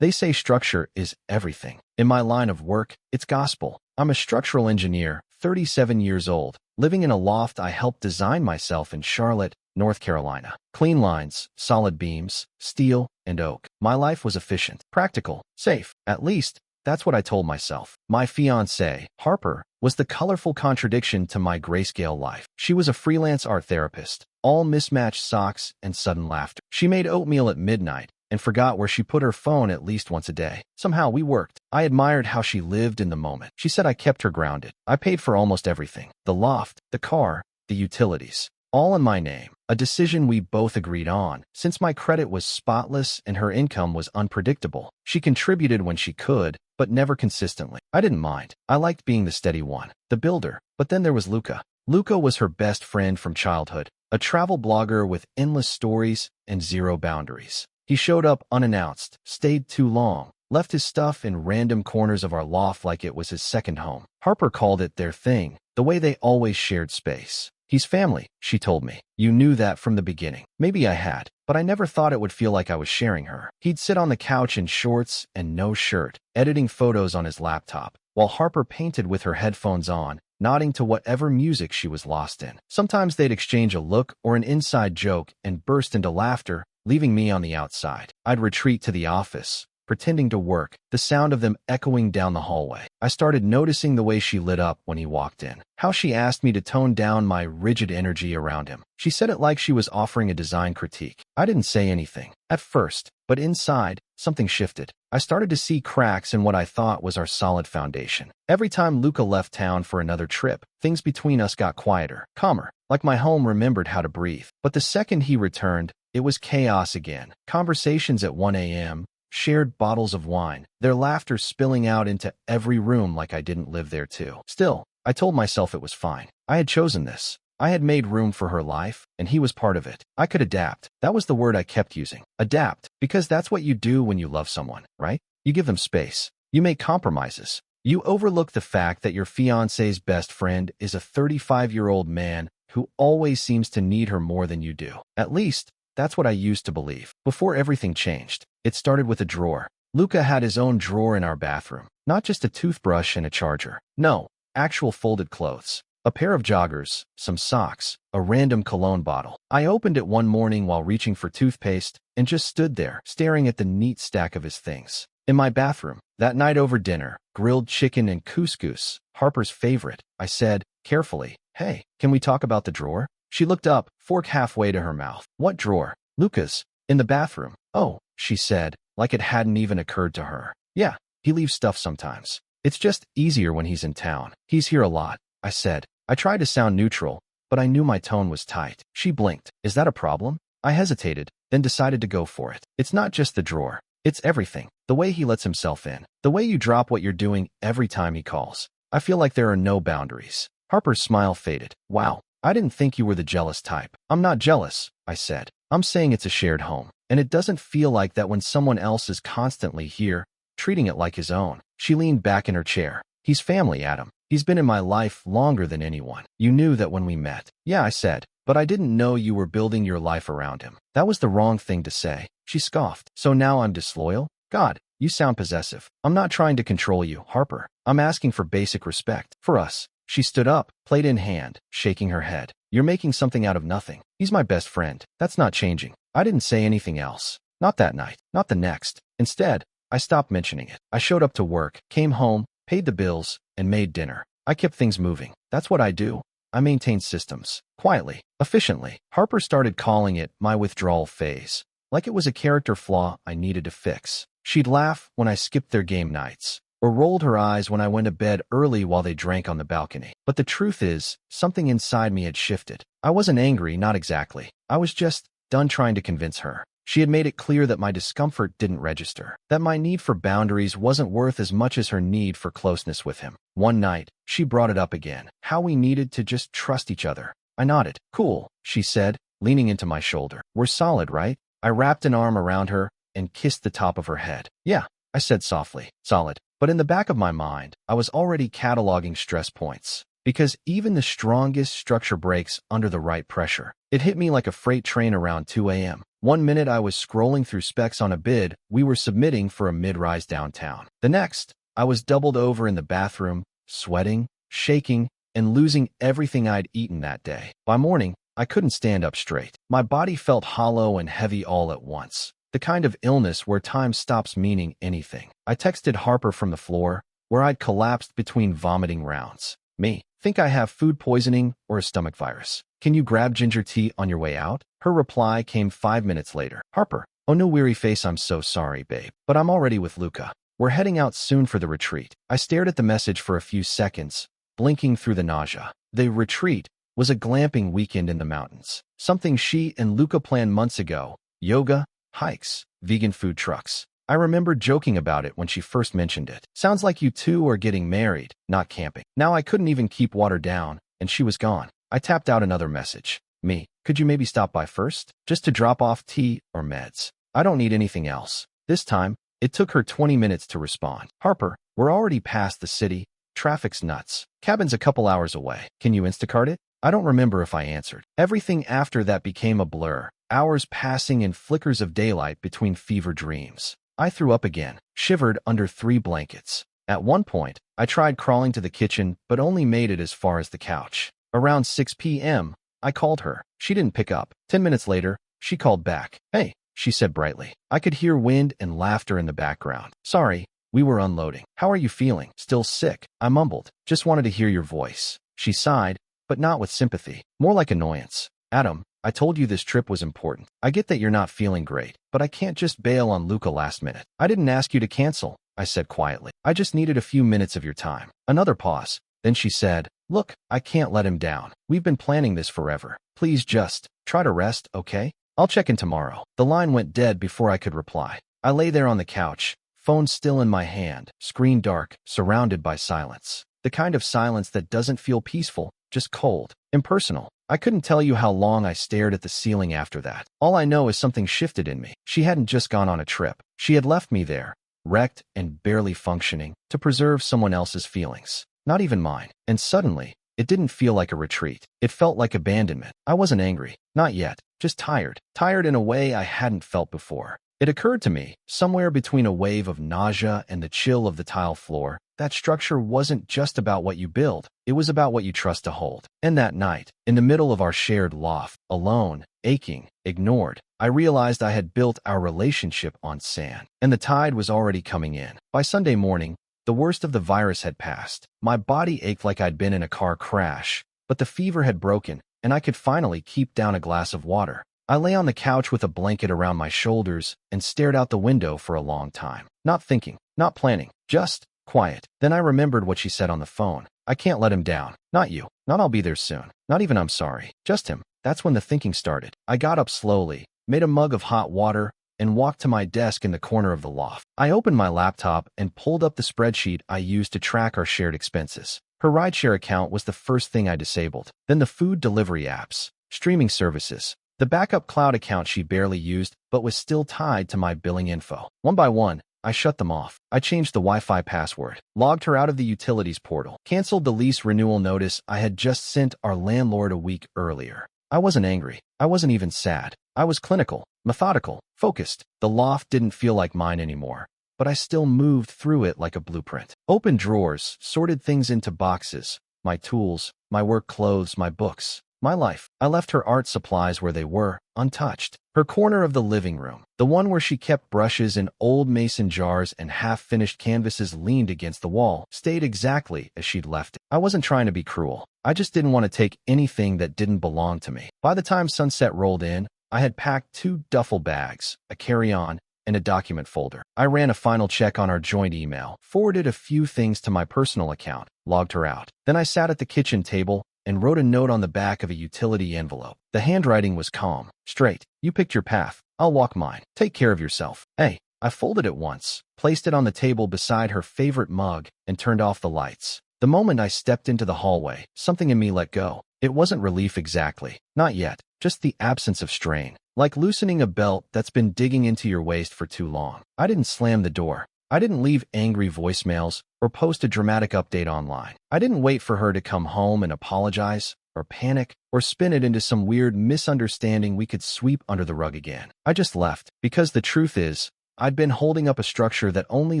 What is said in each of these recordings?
They say structure is everything. In my line of work, it's gospel. I'm a structural engineer, 37 years old, living in a loft I helped design myself in Charlotte, North Carolina. Clean lines, solid beams, steel, and oak. My life was efficient, practical, safe. At least, that's what I told myself. My fiancée, Harper, was the colorful contradiction to my grayscale life. She was a freelance art therapist, all mismatched socks and sudden laughter. She made oatmeal at midnight and forgot where she put her phone at least once a day. Somehow we worked. I admired how she lived in the moment. She said I kept her grounded. I paid for almost everything. The loft, the car, the utilities. All in my name. A decision we both agreed on. Since my credit was spotless and her income was unpredictable, she contributed when she could, but never consistently. I didn't mind. I liked being the steady one, the builder. But then there was Luca. Luca was her best friend from childhood, a travel blogger with endless stories and zero boundaries. He showed up unannounced, stayed too long, left his stuff in random corners of our loft like it was his second home. Harper called it their thing, the way they always shared space. He's family, she told me. You knew that from the beginning. Maybe I had, but I never thought it would feel like I was sharing her. He'd sit on the couch in shorts and no shirt, editing photos on his laptop, while Harper painted with her headphones on, nodding to whatever music she was lost in. Sometimes they'd exchange a look or an inside joke and burst into laughter, leaving me on the outside. I'd retreat to the office, pretending to work, the sound of them echoing down the hallway. I started noticing the way she lit up when he walked in, how she asked me to tone down my rigid energy around him. She said it like she was offering a design critique. I didn't say anything at first, but inside, something shifted. I started to see cracks in what I thought was our solid foundation. Every time Luca left town for another trip, things between us got quieter, calmer, like my home remembered how to breathe. But the second he returned, it was chaos again. Conversations at 1 a.m., shared bottles of wine, their laughter spilling out into every room like I didn't live there too. Still, I told myself it was fine. I had chosen this. I had made room for her life, and he was part of it. I could adapt. That was the word I kept using. Adapt, because that's what you do when you love someone, right? You give them space. You make compromises. You overlook the fact that your fiancé's best friend is a 35-year-old man who always seems to need her more than you do. At least, that's what I used to believe. Before everything changed, it started with a drawer. Luca had his own drawer in our bathroom. Not just a toothbrush and a charger. No, actual folded clothes. A pair of joggers, some socks, a random cologne bottle. I opened it one morning while reaching for toothpaste and just stood there, staring at the neat stack of his things. In my bathroom, that night over dinner, grilled chicken and couscous, Harper's favorite, I said, carefully, "Hey, can we talk about the drawer?" She looked up, fork halfway to her mouth. "What drawer?" "Luca's. In the bathroom." "Oh," she said, like it hadn't even occurred to her. "Yeah, he leaves stuff sometimes. It's just easier when he's in town. He's here a lot," I said. I tried to sound neutral, but I knew my tone was tight. She blinked. "Is that a problem?" I hesitated, then decided to go for it. "It's not just the drawer. It's everything. The way he lets himself in. The way you drop what you're doing every time he calls. I feel like there are no boundaries." Harper's smile faded. "Wow, I didn't think you were the jealous type." "I'm not jealous," I said. "I'm saying it's a shared home, and it doesn't feel like that when someone else is constantly here, treating it like his own." She leaned back in her chair. "He's family, Adam. He's been in my life longer than anyone. You knew that when we met." "Yeah," I said, "but I didn't know you were building your life around him." That was the wrong thing to say. She scoffed. "So now I'm disloyal? God, you sound possessive." "I'm not trying to control you, Harper. I'm asking for basic respect. For us." She stood up, plate in hand, shaking her head. "You're making something out of nothing. He's my best friend. That's not changing." I didn't say anything else. Not that night. Not the next. Instead, I stopped mentioning it. I showed up to work, came home, paid the bills, and made dinner. I kept things moving. That's what I do. I maintain systems. Quietly. Efficiently. Harper started calling it my withdrawal phase. Like it was a character flaw I needed to fix. She'd laugh when I skipped their game nights, or rolled her eyes when I went to bed early while they drank on the balcony. But the truth is, something inside me had shifted. I wasn't angry, not exactly. I was just done trying to convince her. She had made it clear that my discomfort didn't register, that my need for boundaries wasn't worth as much as her need for closeness with him. One night, she brought it up again, how we needed to just trust each other. I nodded. "Cool," she said, leaning into my shoulder. "We're solid, right?" I wrapped an arm around her and kissed the top of her head. "Yeah," I said softly. "Solid." But in the back of my mind, I was already cataloging stress points. because even the strongest structure breaks under the right pressure. It hit me like a freight train around 2 a.m. One minute I was scrolling through specs on a bid we were submitting for a mid-rise downtown. The next, I was doubled over in the bathroom, sweating, shaking, and losing everything I'd eaten that day. By morning, I couldn't stand up straight. My body felt hollow and heavy all at once. The kind of illness where time stops meaning anything. I texted Harper from the floor, where I'd collapsed between vomiting rounds. Me, think I have food poisoning or a stomach virus. Can you grab ginger tea on your way out? Her reply came 5 minutes later. Harper, oh no weary face, I'm so sorry, babe. But I'm already with Luca. We're heading out soon for the retreat. I stared at the message for a few seconds, blinking through the nausea. The retreat was a glamping weekend in the mountains. Something she and Luca planned months ago. Yoga, hikes, vegan food trucks. I remember joking about it when she first mentioned it. Sounds like you two are getting married, not camping. Now I couldn't even keep water down, and she was gone. I tapped out another message. Me, could you maybe stop by first? Just to drop off tea or meds. I don't need anything else. This time, it took her 20 minutes to respond. Harper, we're already past the city. Traffic's nuts. Cabin's a couple hours away. Can you Instacart it? I don't remember if I answered. Everything after that became a blur. Hours passing in flickers of daylight between fever dreams. I threw up again, shivered under 3 blankets. At one point, I tried crawling to the kitchen, but only made it as far as the couch. Around 6 p.m., I called her. She didn't pick up. 10 minutes later, she called back. Hey, she said brightly. I could hear wind and laughter in the background. Sorry, we were unloading. How are you feeling? Still sick? I mumbled. Just wanted to hear your voice. She sighed, but not with sympathy. More like annoyance. Adam, I told you this trip was important. I get that you're not feeling great, but I can't just bail on Luca last minute. I didn't ask you to cancel, I said quietly. I just needed a few minutes of your time. Another pause. Then she said, look, I can't let him down. We've been planning this forever. Please just try to rest, okay? I'll check in tomorrow. The line went dead before I could reply. I lay there on the couch, phone still in my hand, screen dark, surrounded by silence. The kind of silence that doesn't feel peaceful, just cold, impersonal. I couldn't tell you how long I stared at the ceiling after that. All I know is something shifted in me. She hadn't just gone on a trip. She had left me there, wrecked and barely functioning, to preserve someone else's feelings, not even mine. And suddenly, it didn't feel like a retreat. It felt like abandonment. I wasn't angry, not yet, just tired. Tired in a way I hadn't felt before. It occurred to me, somewhere between a wave of nausea and the chill of the tile floor, that structure wasn't just about what you build, it was about what you trust to hold. And that night, in the middle of our shared loft, alone, aching, ignored, I realized I had built our relationship on sand, and the tide was already coming in. By Sunday morning, the worst of the virus had passed. My body ached like I'd been in a car crash, but the fever had broken, and I could finally keep down a glass of water. I lay on the couch with a blanket around my shoulders and stared out the window for a long time. Not thinking, not planning, just quiet. Then I remembered what she said on the phone. I can't let him down. Not you. Not I'll be there soon. Not even I'm sorry. Just him. That's when the thinking started. I got up slowly, made a mug of hot water, and walked to my desk in the corner of the loft. I opened my laptop and pulled up the spreadsheet I used to track our shared expenses. Her rideshare account was the first thing I disabled. Then the food delivery apps, streaming services, the backup cloud account she barely used but was still tied to my billing info. One by one, I shut them off. I changed the Wi-Fi password, logged her out of the utilities portal, canceled the lease renewal notice I had just sent our landlord a week earlier. I wasn't angry. I wasn't even sad. I was clinical, methodical, focused. The loft didn't feel like mine anymore, but I still moved through it like a blueprint. Opened drawers, sorted things into boxes, my tools, my work clothes, my books. My life. I left her art supplies where they were, untouched. Her corner of the living room, the one where she kept brushes in old mason jars and half-finished canvases leaned against the wall, stayed exactly as she'd left it. I wasn't trying to be cruel. I just didn't want to take anything that didn't belong to me. By the time sunset rolled in, I had packed 2 duffel bags, a carry-on, and a document folder. I ran a final check on our joint email, forwarded a few things to my personal account, logged her out. Then I sat at the kitchen table and wrote a note on the back of a utility envelope. The handwriting was calm, straight. You picked your path. I'll walk mine. Take care of yourself. Hey, I folded it once, placed it on the table beside her favorite mug, and turned off the lights. The moment I stepped into the hallway, something in me let go. It wasn't relief exactly. Not yet. Just the absence of strain. Like loosening a belt that's been digging into your waist for too long. I didn't slam the door. I didn't leave angry voicemails or post a dramatic update online. I didn't wait for her to come home and apologize or panic or spin it into some weird misunderstanding we could sweep under the rug again. I just left because the truth is, I'd been holding up a structure that only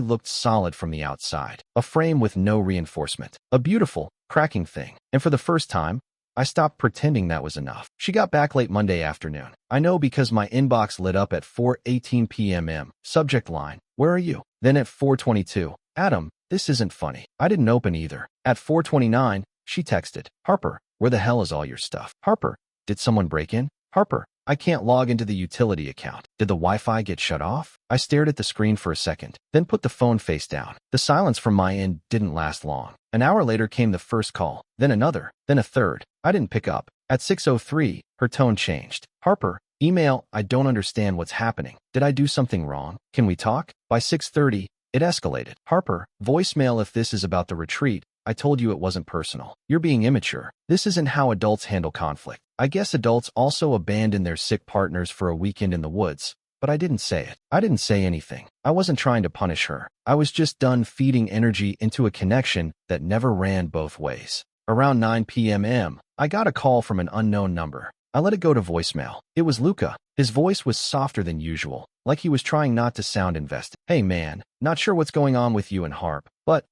looked solid from the outside, a frame with no reinforcement, a beautiful, cracking thing. And for the first time, I stopped pretending that was enough. She got back late Monday afternoon. I know because my inbox lit up at 4:18 p.m. Subject line, "Where are you?" Then at 4:22, "Adam, this isn't funny." I didn't open either. At 4:29, she texted, "Harper, where the hell is all your stuff?" "Harper, did someone break in?" "Harper, I can't log into the utility account. Did the Wi-Fi get shut off?" I stared at the screen for a second, then put the phone face down. The silence from my end didn't last long. An hour later came the first call, then another, then a third. I didn't pick up. At 6:03, her tone changed. "Harper, email, I don't understand what's happening. Did I do something wrong? Can we talk?" By 6:30, it escalated. "Harper, voicemail if this is about the retreat. I told you it wasn't personal. You're being immature. This isn't how adults handle conflict. I guess adults also abandon their sick partners for a weekend in the woods, but I didn't say it. I didn't say anything. I wasn't trying to punish her. I was just done feeding energy into a connection that never ran both ways. Around 9 p.m., I got a call from an unknown number. I let it go to voicemail. It was Luca. His voice was softer than usual, like he was trying not to sound invested. "Hey man, not sure what's going on with you and Harp, but,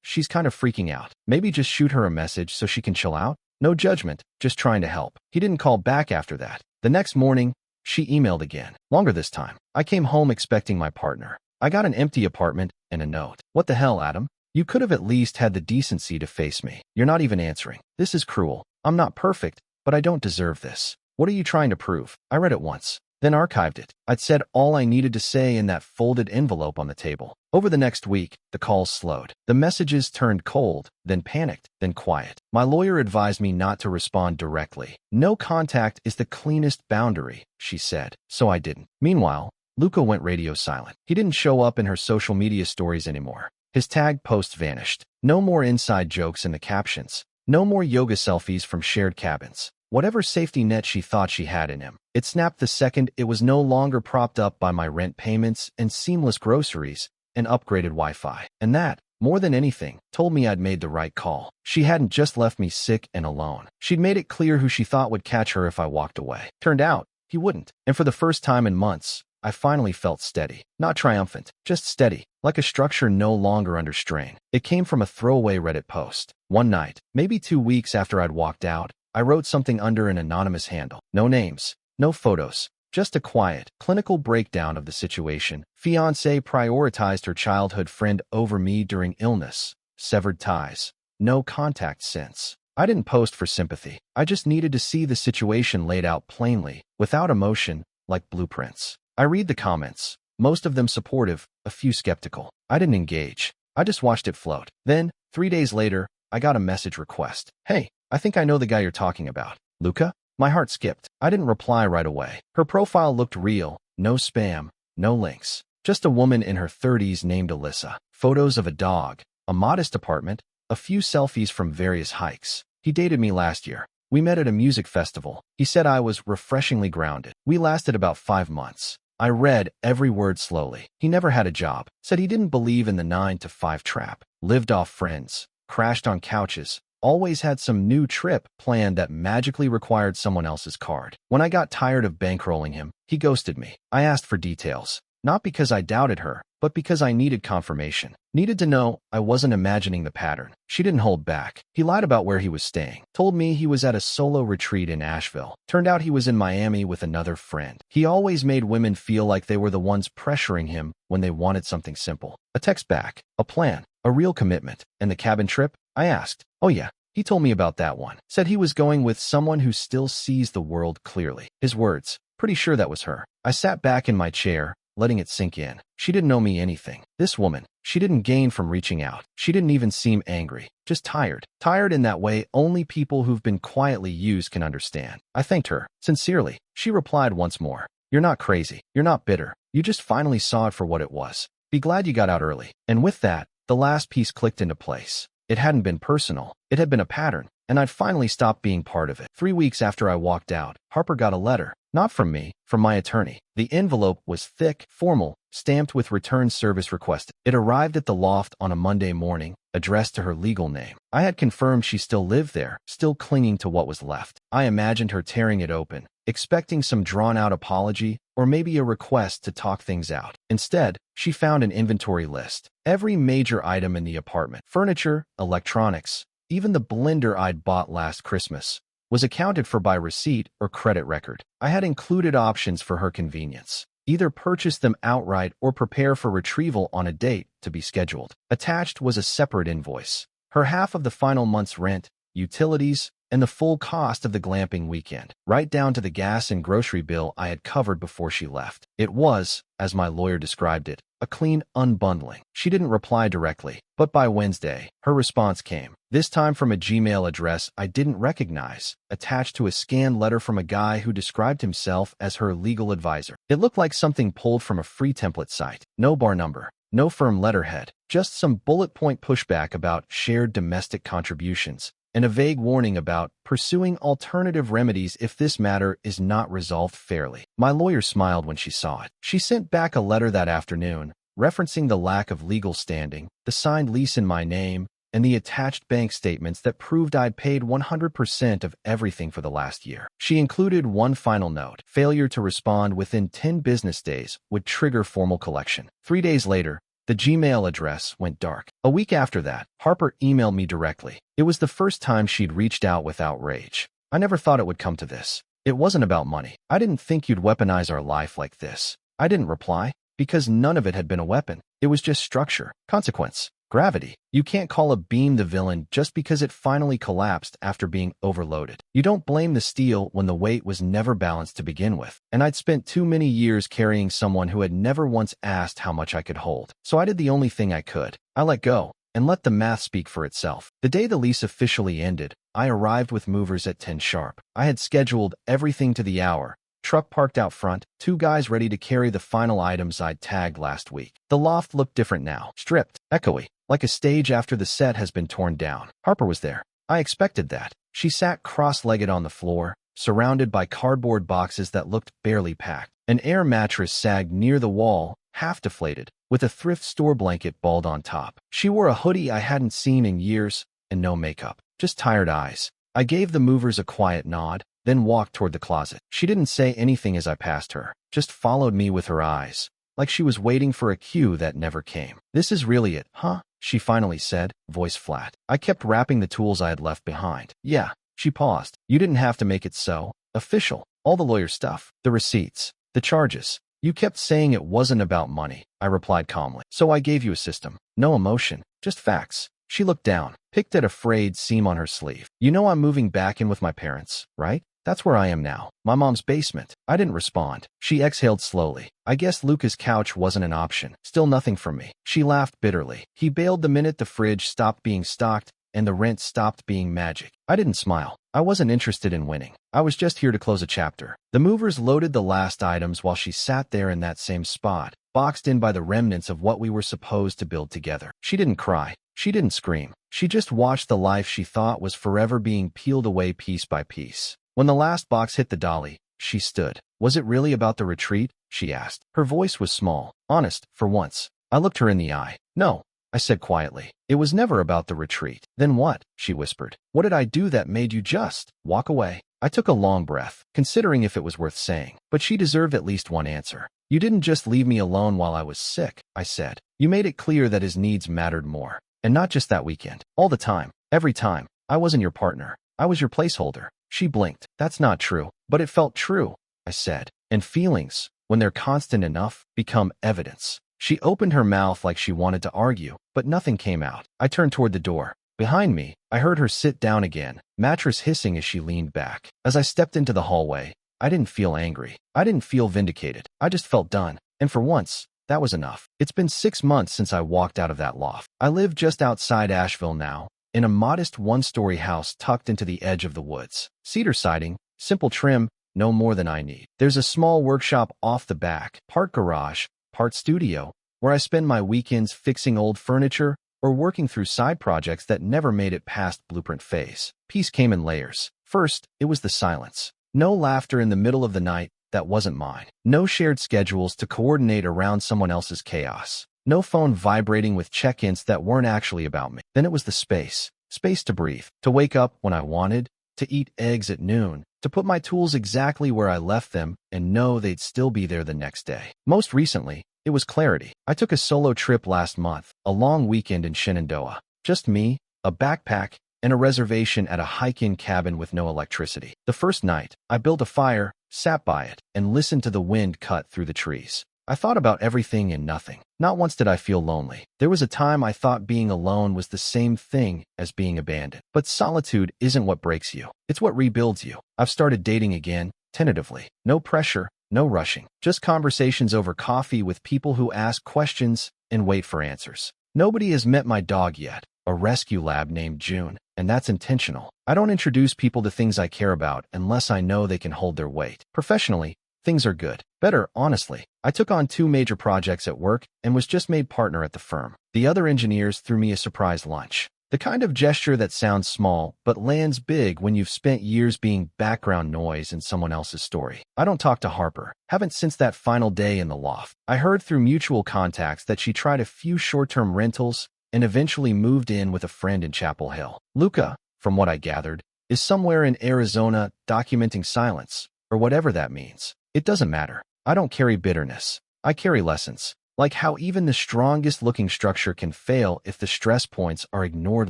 she's kind of freaking out. Maybe just shoot her a message so she can chill out? No judgment, just trying to help." He didn't call back after that. The next morning, she emailed again, longer this time. I came home expecting my partner. I got an empty apartment and a note. "What the hell, Adam? You could have at least had the decency to face me. You're not even answering. This is cruel. I'm not perfect, but I don't deserve this. What are you trying to prove?" I read it once, then archived it. I'd said all I needed to say in that folded envelope on the table. Over the next week, the calls slowed. The messages turned cold, then panicked, then quiet. My lawyer advised me not to respond directly. "No contact is the cleanest boundary," she said, so I didn't. Meanwhile, Luca went radio silent. He didn't show up in her social media stories anymore. His tag posts vanished. No more inside jokes in the captions. No more yoga selfies from shared cabins. Whatever safety net she thought she had in him, it snapped the second it was no longer propped up by my rent payments and seamless groceries and upgraded Wi-Fi. And that, more than anything, told me I'd made the right call. She hadn't just left me sick and alone. She'd made it clear who she thought would catch her if I walked away. Turned out, he wouldn't. And for the first time in months, I finally felt steady. Not triumphant, just steady, like a structure no longer under strain. It came from a throwaway Reddit post. One night, maybe 2 weeks after I'd walked out, I wrote something under an anonymous handle. No names, no photos, just a quiet, clinical breakdown of the situation. Fiancée prioritized her childhood friend over me during illness. Severed ties. No contact since. I didn't post for sympathy. I just needed to see the situation laid out plainly, without emotion, like blueprints. I read the comments, most of them supportive, a few skeptical. I didn't engage. I just watched it float. Then, 3 days later, I got a message request. "Hey, I think I know the guy you're talking about. Luca?" My heart skipped. I didn't reply right away. Her profile looked real. No spam, no links. Just a woman in her 30s named Alyssa. Photos of a dog, a modest apartment, a few selfies from various hikes. He dated me last year. We met at a music festival. He said I was refreshingly grounded. We lasted about 5 months. I read every word slowly. He never had a job. Said he didn't believe in the 9-to-5 trap. Lived off friends. Crashed on couches. Always had some new trip planned that magically required someone else's card. When I got tired of bankrolling him, he ghosted me. I asked for details. Not because I doubted her, but because I needed confirmation. Needed to know I wasn't imagining the pattern. She didn't hold back. He lied about where he was staying. Told me he was at a solo retreat in Asheville. Turned out he was in Miami with another friend. He always made women feel like they were the ones pressuring him when they wanted something simple. A text back. A plan. A real commitment. And the cabin trip? I asked. "Oh yeah. He told me about that one." Said he was going with someone who still sees the world clearly. His words. Pretty sure that was her. I sat back in my chair, letting it sink in. She didn't know me anything. This woman, she didn't gain from reaching out. She didn't even seem angry. Just tired. Tired in that way only people who've been quietly used can understand. I thanked her. Sincerely. She replied once more. "You're not crazy. You're not bitter. You just finally saw it for what it was. Be glad you got out early." And with that, the last piece clicked into place. It hadn't been personal. It had been a pattern, and I'd finally stopped being part of it. 3 weeks after I walked out, Harper got a letter. Not from me, from my attorney. The envelope was thick, formal, stamped with return service requested. It arrived at the loft on a Monday morning, addressed to her legal name. I had confirmed she still lived there, still clinging to what was left. I imagined her tearing it open, expecting some drawn-out apology or maybe a request to talk things out. Instead, she found an inventory list. Every major item in the apartment, furniture, electronics, even the blender I'd bought last Christmas, was accounted for by receipt or credit record. I had included options for her convenience. Either purchase them outright or prepare for retrieval on a date to be scheduled. Attached was a separate invoice. Her half of the final month's rent, utilities, and the full cost of the glamping weekend, right down to the gas and grocery bill I had covered before she left. It was, as my lawyer described it, a clean unbundling. She didn't reply directly, but by Wednesday, her response came, this time from a Gmail address I didn't recognize, attached to a scanned letter from a guy who described himself as her legal advisor. It looked like something pulled from a free template site. No bar number, no firm letterhead, just some bullet point pushback about shared domestic contributions, and a vague warning about pursuing alternative remedies if this matter is not resolved fairly. My lawyer smiled when she saw it. She sent back a letter that afternoon, referencing the lack of legal standing, the signed lease in my name, and the attached bank statements that proved I'd paid 100% of everything for the last year. She included one final note. Failure to respond within 10 business days would trigger formal collection. 3 days later, the Gmail address went dark. A week after that, Harper emailed me directly. It was the first time she'd reached out with outrage. I never thought it would come to this. It wasn't about money. I didn't think you'd weaponize our life like this. I didn't reply, because none of it had been a weapon. It was just structure, consequence, gravity. You can't call a beam the villain just because it finally collapsed after being overloaded. You don't blame the steel when the weight was never balanced to begin with. And I'd spent too many years carrying someone who had never once asked how much I could hold. So I did the only thing I could. I let go and let the math speak for itself. The day the lease officially ended, I arrived with movers at 10 sharp. I had scheduled everything to the hour. Truck parked out front, 2 guys ready to carry the final items I'd tagged last week. The loft looked different now, stripped, echoey, like a stage after the set has been torn down. Harper was there. I expected that. She sat cross-legged on the floor, surrounded by cardboard boxes that looked barely packed. An air mattress sagged near the wall, half deflated, with a thrift store blanket balled on top. She wore a hoodie I hadn't seen in years, and no makeup, just tired eyes. I gave the movers a quiet nod, then walked toward the closet. She didn't say anything as I passed her, just followed me with her eyes, like she was waiting for a cue that never came. This is really it, huh? She finally said, voice flat. I kept wrapping the tools I had left behind. Yeah. She paused. You didn't have to make it so official. All the lawyer stuff, the receipts, the charges. You kept saying it wasn't about money, I replied calmly. So I gave you a system. No emotion, just facts. She looked down, picked at a frayed seam on her sleeve. You know I'm moving back in with my parents, right? That's where I am now. My mom's basement. I didn't respond. She exhaled slowly. I guess Luca's couch wasn't an option. Still nothing from me. She laughed bitterly. He bailed the minute the fridge stopped being stocked and the rent stopped being magic. I didn't smile. I wasn't interested in winning. I was just here to close a chapter. The movers loaded the last items while she sat there in that same spot, boxed in by the remnants of what we were supposed to build together. She didn't cry. She didn't scream. She just watched the life she thought was forever being peeled away piece by piece. When the last box hit the dolly, she stood. Was it really about the retreat? She asked. Her voice was small, honest, for once. I looked her in the eye. No, I said quietly. It was never about the retreat. Then what? She whispered. What did I do that made you just walk away? I took a long breath, considering if it was worth saying. But she deserved at least one answer. You didn't just leave me alone while I was sick, I said. You made it clear that his needs mattered more. And not just that weekend. All the time. Every time. I wasn't your partner. I was your placeholder. She blinked. That's not true. But it felt true, I said. And feelings, when they're constant enough, become evidence. She opened her mouth like she wanted to argue, but nothing came out. I turned toward the door. Behind me, I heard her sit down again, mattress hissing as she leaned back. As I stepped into the hallway, I didn't feel angry. I didn't feel vindicated. I just felt done. And for once, that was enough. It's been 6 months since I walked out of that loft. I live just outside Asheville now, in a modest 1-story house tucked into the edge of the woods. Cedar siding, simple trim, no more than I need. There's a small workshop off the back, part garage, part studio, where I spend my weekends fixing old furniture or working through side projects that never made it past blueprint phase. Peace came in layers. First, it was the silence. No laughter in the middle of the night, that wasn't mine. No shared schedules to coordinate around someone else's chaos. No phone vibrating with check-ins that weren't actually about me. Then it was the space. Space to breathe, to wake up when I wanted, to eat eggs at noon, to put my tools exactly where I left them and know they'd still be there the next day. Most recently, it was clarity. I took a solo trip last month, a long weekend in Shenandoah. Just me, a backpack, and a reservation at a hike-in cabin with no electricity. The first night, I built a fire, sat by it, and listened to the wind cut through the trees. I thought about everything and nothing. Not once did I feel lonely. There was a time I thought being alone was the same thing as being abandoned. But solitude isn't what breaks you. It's what rebuilds you. I've started dating again, tentatively. No pressure, no rushing. Just conversations over coffee with people who ask questions and wait for answers. Nobody has met my dog yet, a rescue lab named June, and that's intentional. I don't introduce people to things I care about unless I know they can hold their weight. Professionally, things are good. Better, honestly. I took on 2 major projects at work and was just made partner at the firm. The other engineers threw me a surprise lunch. The kind of gesture that sounds small but lands big when you've spent years being background noise in someone else's story. I don't talk to Harper. Haven't since that final day in the loft. I heard through mutual contacts that she tried a few short-term rentals and eventually moved in with a friend in Chapel Hill. Luca, from what I gathered, is somewhere in Arizona documenting silence, or whatever that means. It doesn't matter. I don't carry bitterness. I carry lessons, like how even the strongest-looking structure can fail if the stress points are ignored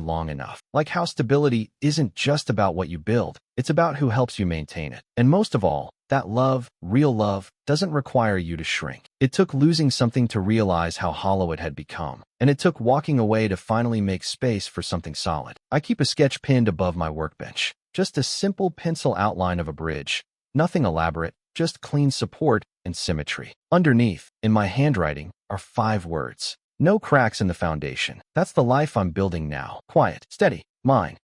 long enough. Like how stability isn't just about what you build, it's about who helps you maintain it. And most of all, that love, real love, doesn't require you to shrink. It took losing something to realize how hollow it had become, and it took walking away to finally make space for something solid. I keep a sketch pinned above my workbench, just a simple pencil outline of a bridge. Nothing elaborate, just clean support and symmetry. Underneath, in my handwriting, are 5 words. No cracks in the foundation. That's the life I'm building now. Quiet, steady, mine.